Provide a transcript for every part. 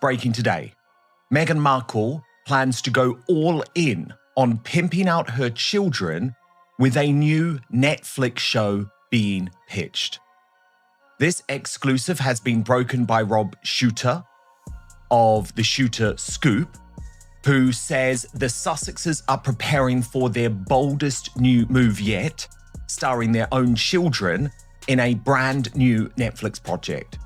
breaking today. Meghan Markle plans to go all in on pimping out her children with a new Netflix show being pitched. This exclusive has been broken by Rob Shooter of the Shooter Scoop, who says the Sussexes are preparing for their boldest new move yet, starring their own children in a brand new Netflix project.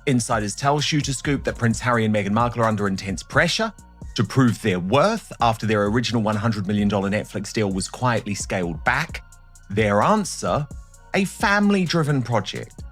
Insiders tell Shooter Scoop that Prince Harry and Meghan Markle are under intense pressure to prove their worth after their original $100 million Netflix deal was quietly scaled back. Their answer? A family-driven project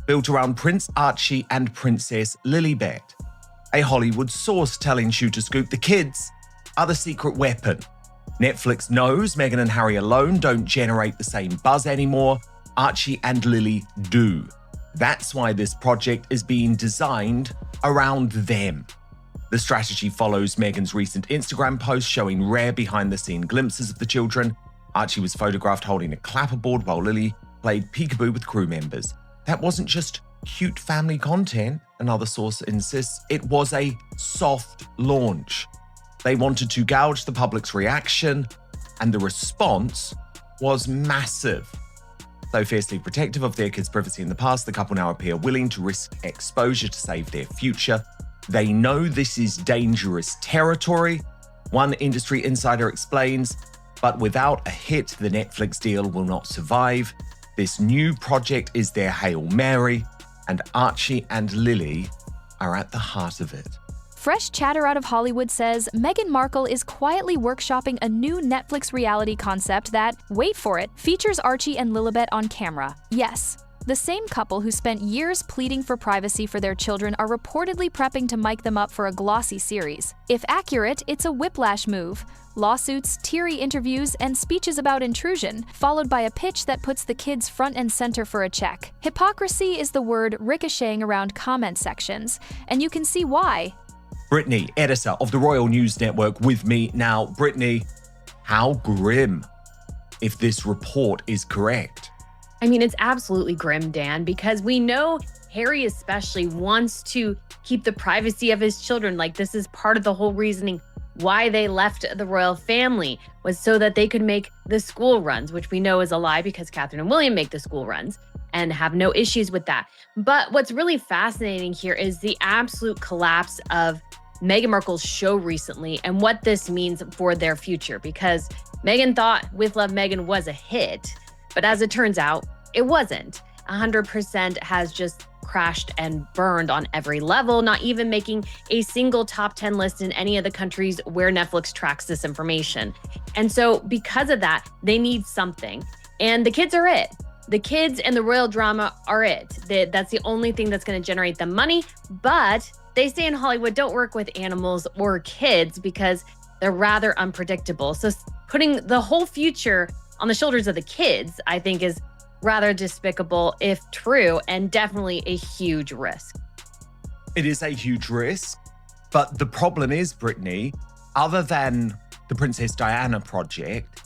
built around Prince Archie and Princess Lilibet. A Hollywood source telling Shooter Scoop the kids are the secret weapon. Netflix knows Meghan and Harry alone don't generate the same buzz anymore. Archie and Lily do. That's why this project is being designed around them. The strategy follows Meghan's recent Instagram post showing rare behind-the-scene glimpses of the children. Archie was photographed holding a clapperboard while Lily played peekaboo with crew members. That wasn't just cute family content, another source insists. It was a soft launch. They wanted to gouge the public's reaction, and the response was massive. Though fiercely protective of their kids' privacy in the past, the couple now appear willing to risk exposure to save their future. They know this is dangerous territory, one industry insider explains, but without a hit, the Netflix deal will not survive. This new project is their Hail Mary, and Archie and Lily are at the heart of it. Fresh chatter out of Hollywood says Meghan Markle is quietly workshopping a new Netflix reality concept that, wait for it, features Archie and Lilibet on camera. Yes, the same couple who spent years pleading for privacy for their children are reportedly prepping to mic them up for a glossy series. If accurate, it's a whiplash move. Lawsuits, teary interviews, and speeches about intrusion, followed by a pitch that puts the kids front and center for a check. Hypocrisy is the word ricocheting around comment sections, and you can see why. Brittany, editor of the Royal News Network, with me now. Brittany, how grim if this report is correct? I mean, it's absolutely grim, Dan, because we know Harry especially wants to keep the privacy of his children. Like, this is part of the whole reasoning why they left the royal family, was so that they could make the school runs, which we know is a lie because Catherine and William make the school runs and have no issues with that. But what's really fascinating here is the absolute collapse of Meghan Markle's show recently and what this means for their future, because Meghan thought With Love Meghan was a hit, but as it turns out, it wasn't. 100% has just crashed and burned on every level, not even making a single top 10 list in any of the countries where Netflix tracks this information. And so because of that, they need something. And the kids are it. The kids and the royal drama are it. That's the only thing that's going to generate them money. But they say in Hollywood, don't work with animals or kids because they're rather unpredictable. So putting the whole future on the shoulders of the kids, I think, is rather despicable if true, and definitely a huge risk. It is a huge risk, but the problem is, Brittany, other than the Princess Diana project,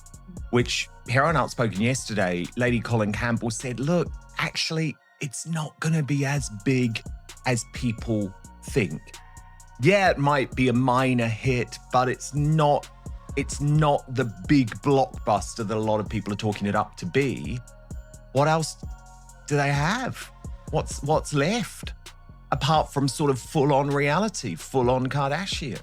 which here on Outspoken yesterday, Lady Colin Campbell said, look, actually, it's not going to be as big as people think. Yeah, it might be a minor hit, but it's not the big blockbuster that a lot of people are talking it up to be. What else do they have? What's left? Apart from sort of full-on reality, full-on Kardashian.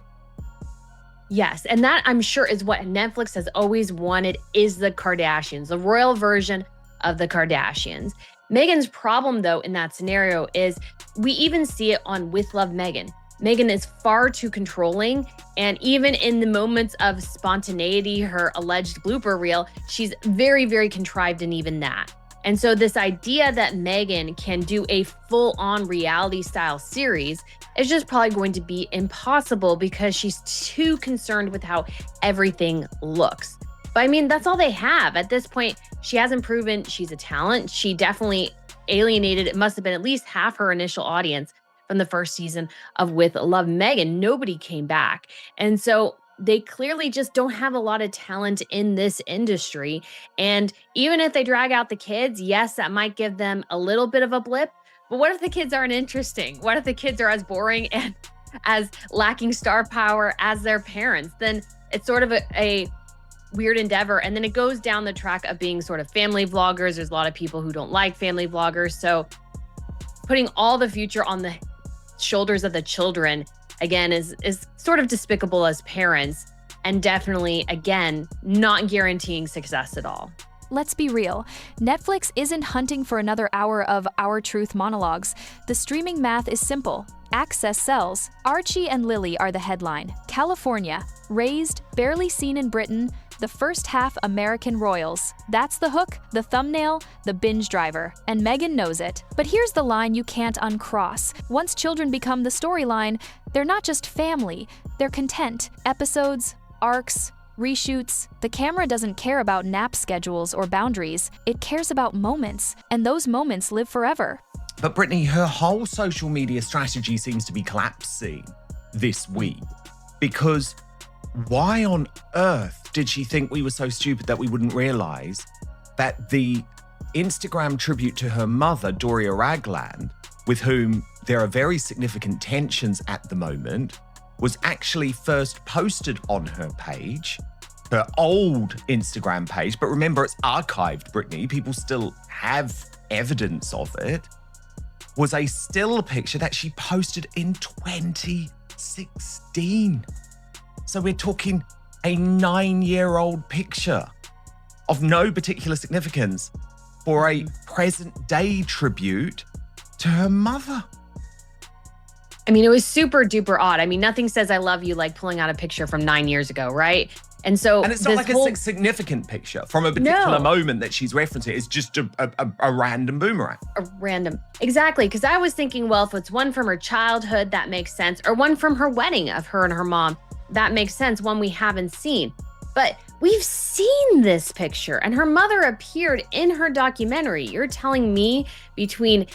Yes, and that, I'm sure, is what Netflix has always wanted, is the Kardashians, the royal version of the Kardashians. Meghan's problem, though, in that scenario is we even see it on With Love Meghan. Meghan is far too controlling, and even in the moments of spontaneity, her alleged blooper reel, she's very, very contrived in even that. And so this idea that Meghan can do a full-on reality-style series is just probably going to be impossible because she's too concerned with how everything looks. But I mean, that's all they have. At this point, she hasn't proven she's a talent. She definitely alienated, it must have been at least half her initial audience from the first season of With Love Meghan. Nobody came back. And so they clearly just don't have a lot of talent in this industry. And even if they drag out the kids, yes, that might give them a little bit of a blip. But what if the kids aren't interesting? What if the kids are as boring and as lacking star power as their parents, then it's sort of a weird endeavor. And then it goes down the track of being sort of family vloggers. There's a lot of people who don't like family vloggers. So putting all the future on the shoulders of the children, again, is sort of despicable as parents, and definitely, again, not guaranteeing success at all. Let's be real. Netflix isn't hunting for another hour of Our Truth monologues. The streaming math is simple. Access sells. Archie and Lily are the headline. California. Raised, barely seen in Britain. The first half American royals. That's the hook, the thumbnail, the binge driver. And Meghan knows it. But here's the line you can't uncross. Once children become the storyline, they're not just family, they're content. Episodes, arcs, reshoots. The camera doesn't care about nap schedules or boundaries. It cares about moments, and those moments live forever. But Brittany, her whole social media strategy seems to be collapsing this week, because why on earth did she think we were so stupid that we wouldn't realize that the Instagram tribute to her mother, Doria Ragland, with whom there are very significant tensions at the moment, was actually first posted on her page, her old Instagram page. But remember, it's archived, Brittany. People still have evidence of it. Was a still picture that she posted in 2016. So we're talking a 9-year-old picture of no particular significance for a present day tribute to her mother. I mean, it was super duper odd. I mean, nothing says I love you like pulling out a picture from 9 years ago, right? And so, and it's not like a significant picture from a particular moment that she's referencing. It's just a random boomerang. Exactly. Because I was thinking, well, if it's one from her childhood, that makes sense. Or one from her wedding of her and her mom, that makes sense. One we haven't seen. But we've seen this picture, and her mother appeared in her documentary. You're telling me between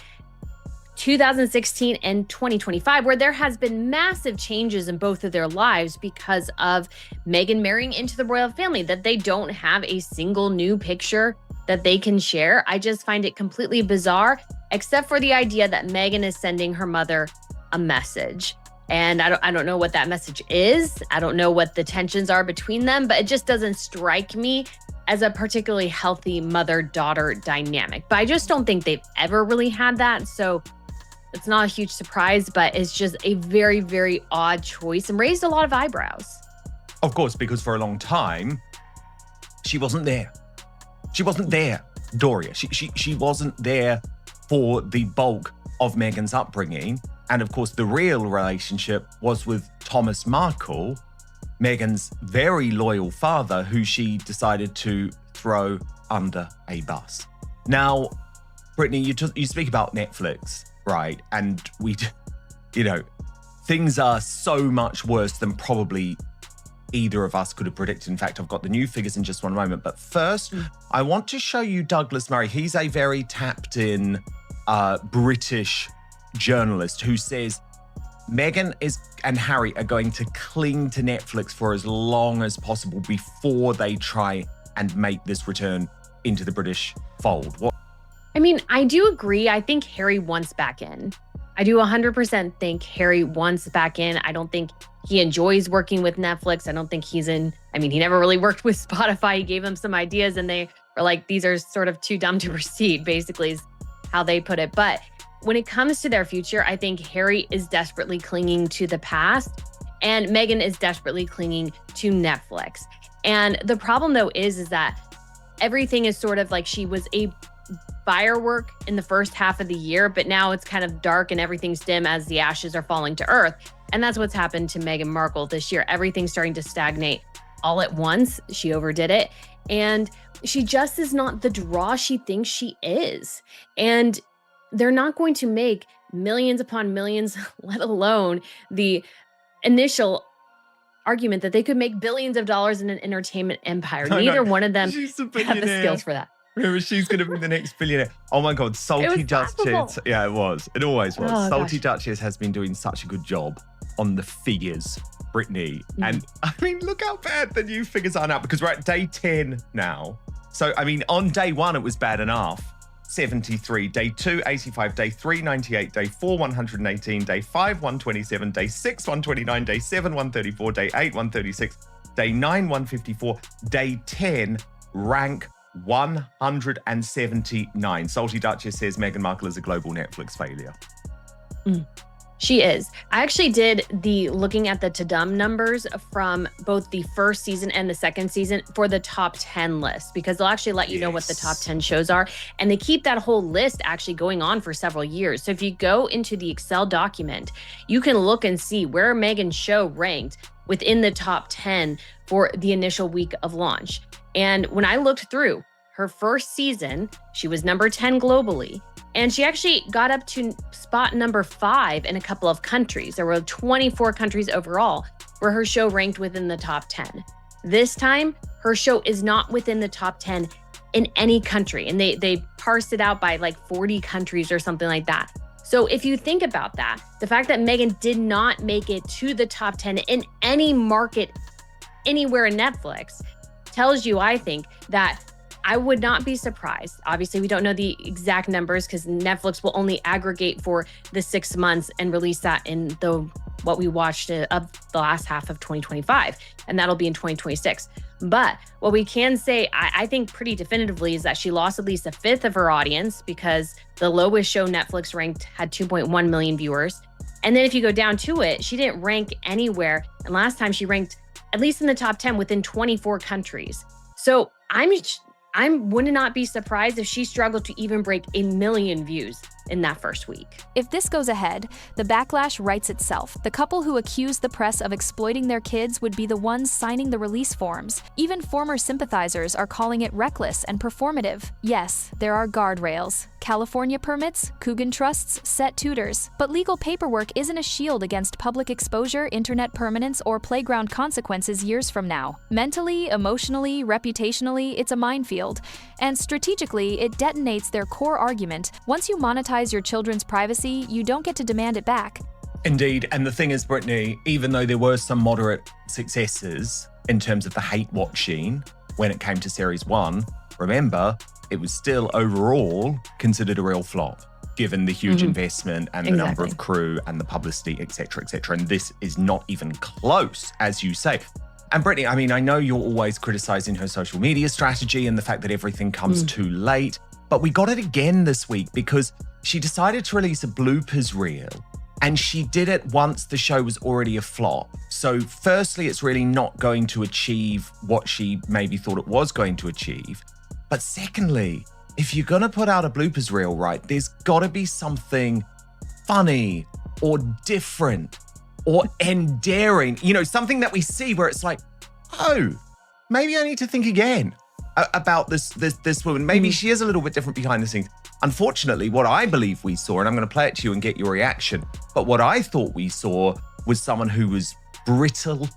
2016 and 2025, where there has been massive changes in both of their lives because of Meghan marrying into the royal family, that they don't have a single new picture that they can share. I just find it completely bizarre, except for the idea that Meghan is sending her mother a message. And I don't know what that message is. I don't know what the tensions are between them, but it just doesn't strike me as a particularly healthy mother-daughter dynamic. But I just don't think they've ever really had that. So it's not a huge surprise, but it's just a very, very odd choice and raised a lot of eyebrows. Of course, because for a long time, she wasn't there. She wasn't there, Doria. She wasn't there for the bulk of Meghan's upbringing. And of course, the real relationship was with Thomas Markle, Meghan's very loyal father, who she decided to throw under a bus. Now, Brittany, you speak about Netflix, right? And things are so much worse than probably either of us could have predicted. In fact, I've got the new figures in just one moment. But first, I want to show you Douglas Murray. He's a very tapped-in British journalist who says Meghan and Harry are going to cling to Netflix for as long as possible before they try and make this return into the British fold. I mean, I do agree. I think Harry wants back in. I do 100% think Harry wants back in. I don't think he enjoys working with Netflix. I don't think he never really worked with Spotify. He gave them some ideas and they were like, these are sort of too dumb to proceed, basically is how they put it. But when it comes to their future, I think Harry is desperately clinging to the past and Meghan is desperately clinging to Netflix. And the problem though is that everything is sort of like she was a firework in the first half of the year, but now it's kind of dark and everything's dim as the ashes are falling to earth. And that's what's happened to Meghan Markle this year. Everything's starting to stagnate all at once. She overdid it. And she just is not the draw she thinks she is. And they're not going to make millions upon millions, let alone the initial argument that they could make billions of dollars in an entertainment empire. Neither one of them have the skills for that. Remember, she's going to be the next billionaire. Oh my God, Salty Duchess. Yeah, it was. It always was. Salty Duchess has been doing such a good job on the figures, Brittany. And I mean, look how bad the new figures are now, because we're at day 10 now. So, I mean, on day 1, it was bad enough. 73, day 2, 85, day 3, 98, day 4, 118, day 5, 127, day 6, 129, day 7, 134, day 8, 136, day 9, 154, day 10, rank 179. Salty Duchess says Meghan Markle is a global Netflix failure. She is. I actually did the looking at the Tadum numbers from both the first season and the second season for the top 10 list, because they'll actually let you know what the top 10 shows are. And they keep that whole list actually going on for several years. So if you go into the Excel document, you can look and see where Meghan's show ranked within the top 10 for the initial week of launch. And when I looked through her first season, she was number 10 globally. And she actually got up to spot number 5 in a couple of countries. There were 24 countries overall where her show ranked within the top 10. This time, her show is not within the top 10 in any country. And they parsed it out by like 40 countries or something like that. So if you think about that, the fact that Meghan did not make it to the top 10 in any market anywhere in Netflix tells you, I think, that I would not be surprised. Obviously, we don't know the exact numbers because Netflix will only aggregate for the 6 months and release that in what we watched of the last half of 2025, and that'll be in 2026. But what we can say, I think pretty definitively, is that she lost at least a fifth of her audience, because the lowest show Netflix ranked had 2.1 million viewers. And then if you go down to it, she didn't rank anywhere. And last time she ranked at least in the top 10 within 24 countries. So I would not be surprised if she struggled to even break 1 million views in that first week. If this goes ahead, the backlash writes itself. The couple who accused the press of exploiting their kids would be the ones signing the release forms. Even former sympathizers are calling it reckless and performative. Yes, there are guardrails. California permits, Coogan trusts, set tutors. But legal paperwork isn't a shield against public exposure, internet permanence, or playground consequences years from now. Mentally, emotionally, reputationally, it's a minefield. And strategically, it detonates their core argument. Once you monetize your children's privacy, you don't get to demand it back. Indeed. And the thing is, Brittany, even though there were some moderate successes in terms of the hate watching when it came to series 1, remember, it was still overall considered a real flop, given the huge investment and the number of crew and the publicity, et cetera, and this is not even close, as you say. And Brittany, I mean, I know you're always criticizing her social media strategy and the fact that everything comes too late, but we got it again this week because she decided to release a bloopers reel, and she did it once the show was already a flop. So firstly, it's really not going to achieve what she maybe thought it was going to achieve. But secondly, if you're going to put out a bloopers reel, right, there's got to be something funny or different or endearing, something that we see where it's like, oh, maybe I need to think again about this woman. Maybe she is a little bit different behind the scenes. Unfortunately, what I believe we saw, and I'm going to play it to you and get your reaction, but what I thought we saw was someone who was brittle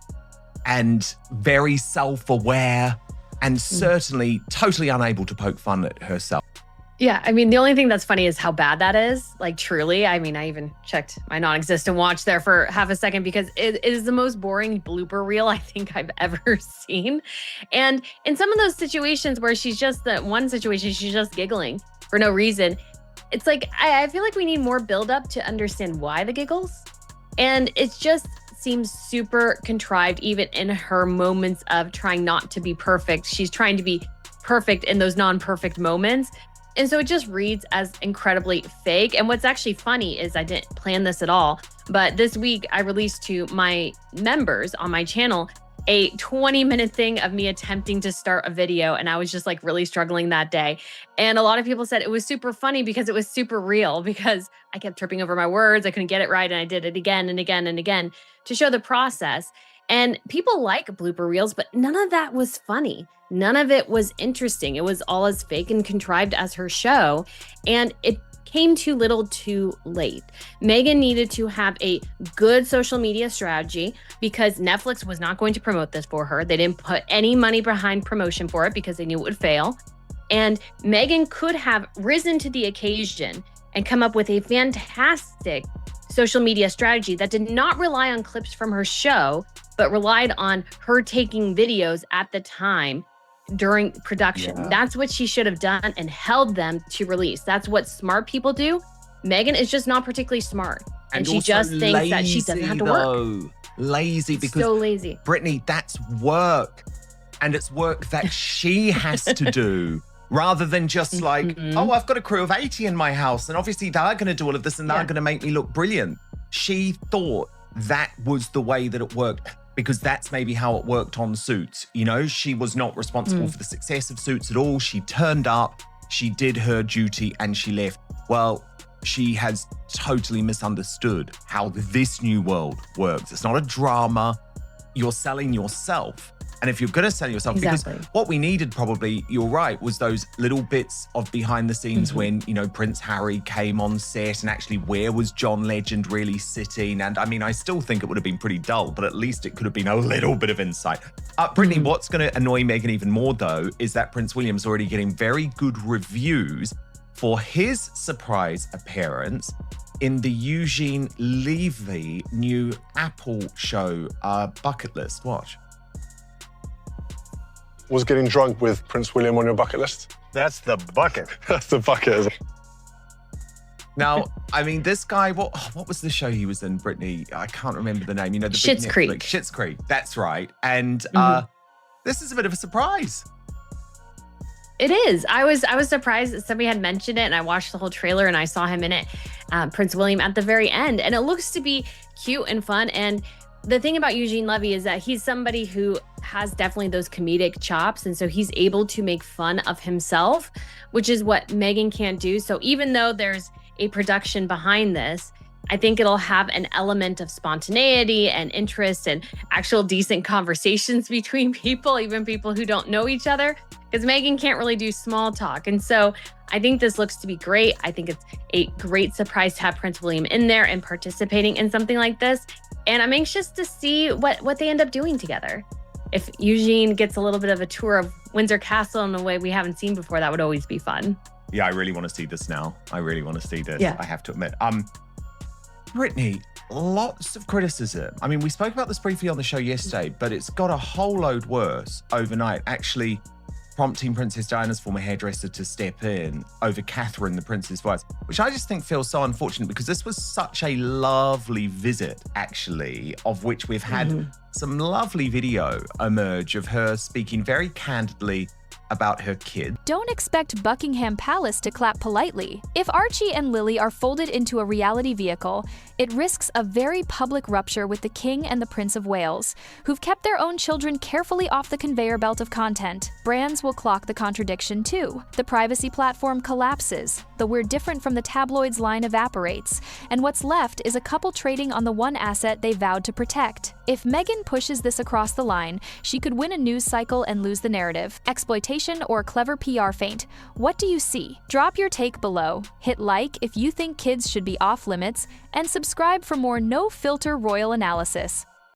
and very self-aware and certainly totally unable to poke fun at herself. Yeah, I mean, the only thing that's funny is how bad that is. Like, truly. I mean, I even checked my non-existent watch there for half a second because it is the most boring blooper reel I think I've ever seen. And in some of those situations where she's just giggling for no reason, it's like, I feel like we need more buildup to understand why the giggles. And it just seems super contrived, even in her moments of trying not to be perfect. She's trying to be perfect in those non-perfect moments. And so it just reads as incredibly fake. And what's actually funny is I didn't plan this at all, but this week I released to my members on my channel a 20-minute thing of me attempting to start a video. And I was just like really struggling that day. And a lot of people said it was super funny because it was super real, because I kept tripping over my words. I couldn't get it right. And I did it again and again and again to show the process. And people like blooper reels, but none of that was funny. None of it was interesting. It was all as fake and contrived as her show. And it came too little too late. Meghan needed to have a good social media strategy because Netflix was not going to promote this for her. They didn't put any money behind promotion for it because they knew it would fail. And Meghan could have risen to the occasion and come up with a fantastic social media strategy that did not rely on clips from her show, but relied on her taking videos at the time during production. Yeah. That's what she should have done and held them to release. That's what smart people do. Meghan is just not particularly smart. And she just thinks that she doesn't have to work. Lazy, because So lazy. Brittany, that's work. And it's work that she has to do. Rather than just like, oh, I've got a crew of 80 in my house, and obviously they're going to do all of this and they're going to make me look brilliant. She thought that was the way that it worked, because that's maybe how it worked on Suits. You know, she was not responsible for the success of Suits at all. She turned up, she did her duty, and she left. Well, she has totally misunderstood how this new world works. It's not a drama. You're selling yourself. And if you're going to sell yourself, because what we needed probably, you're right, was those little bits of behind the scenes when, you know, Prince Harry came on set, and actually where was John Legend really sitting? And I mean, I still think it would have been pretty dull, but at least it could have been a little bit of insight. Brittany, what's going to annoy Meghan even more though, is that Prince William's already getting very good reviews for his surprise appearance in the Eugene Levy new Apple show, Bucket List. Watch. Was getting drunk with Prince William on your bucket list? That's the bucket. That's the bucket, is it? Now, I mean, this guy, what was the show he was in, Brittany? I can't remember the name. You know, the Schitt's big Creek. Netflix. Schitt's Creek, that's right. And this is a bit of a surprise. It is. I was surprised that somebody had mentioned it, and I watched the whole trailer and I saw him in it, Prince William at the very end. And it looks to be cute and fun. And the thing about Eugene Levy is that he's somebody who has definitely those comedic chops. And so he's able to make fun of himself, which is what Meghan can't do. So even though there's a production behind this, I think it'll have an element of spontaneity and interest and actual decent conversations between people, even people who don't know each other, because Meghan can't really do small talk. And so I think this looks to be great. I think it's a great surprise to have Prince William in there and participating in something like this. And I'm anxious to see what they end up doing together. If Eugene gets a little bit of a tour of Windsor Castle in a way we haven't seen before, that would always be fun. Yeah, I really want to see this now. I really want to see this, Yeah. I have to admit. Brittany, lots of criticism. I mean, we spoke about this briefly on the show yesterday, but it's got a whole load worse overnight, actually prompting Princess Diana's former hairdresser to step in over Catherine, the prince's wife, which I just think feels so unfortunate, because this was such a lovely visit, actually, of which we've had some lovely video emerge of her speaking very candidly about her kid. Don't expect Buckingham Palace to clap politely. If Archie and Lily are folded into a reality vehicle, it risks a very public rupture with the King and the Prince of Wales, who've kept their own children carefully off the conveyor belt of content. Brands will clock the contradiction too. The privacy platform collapses, the "we're different from the tabloids" line evaporates, and what's left is a couple trading on the one asset they vowed to protect. If Meghan pushes this across the line, she could win a news cycle and lose the narrative. Exploitation or clever PR feint? What do you see? Drop your take below. Hit like if you think kids should be off limits, and subscribe for more no-filter royal analysis.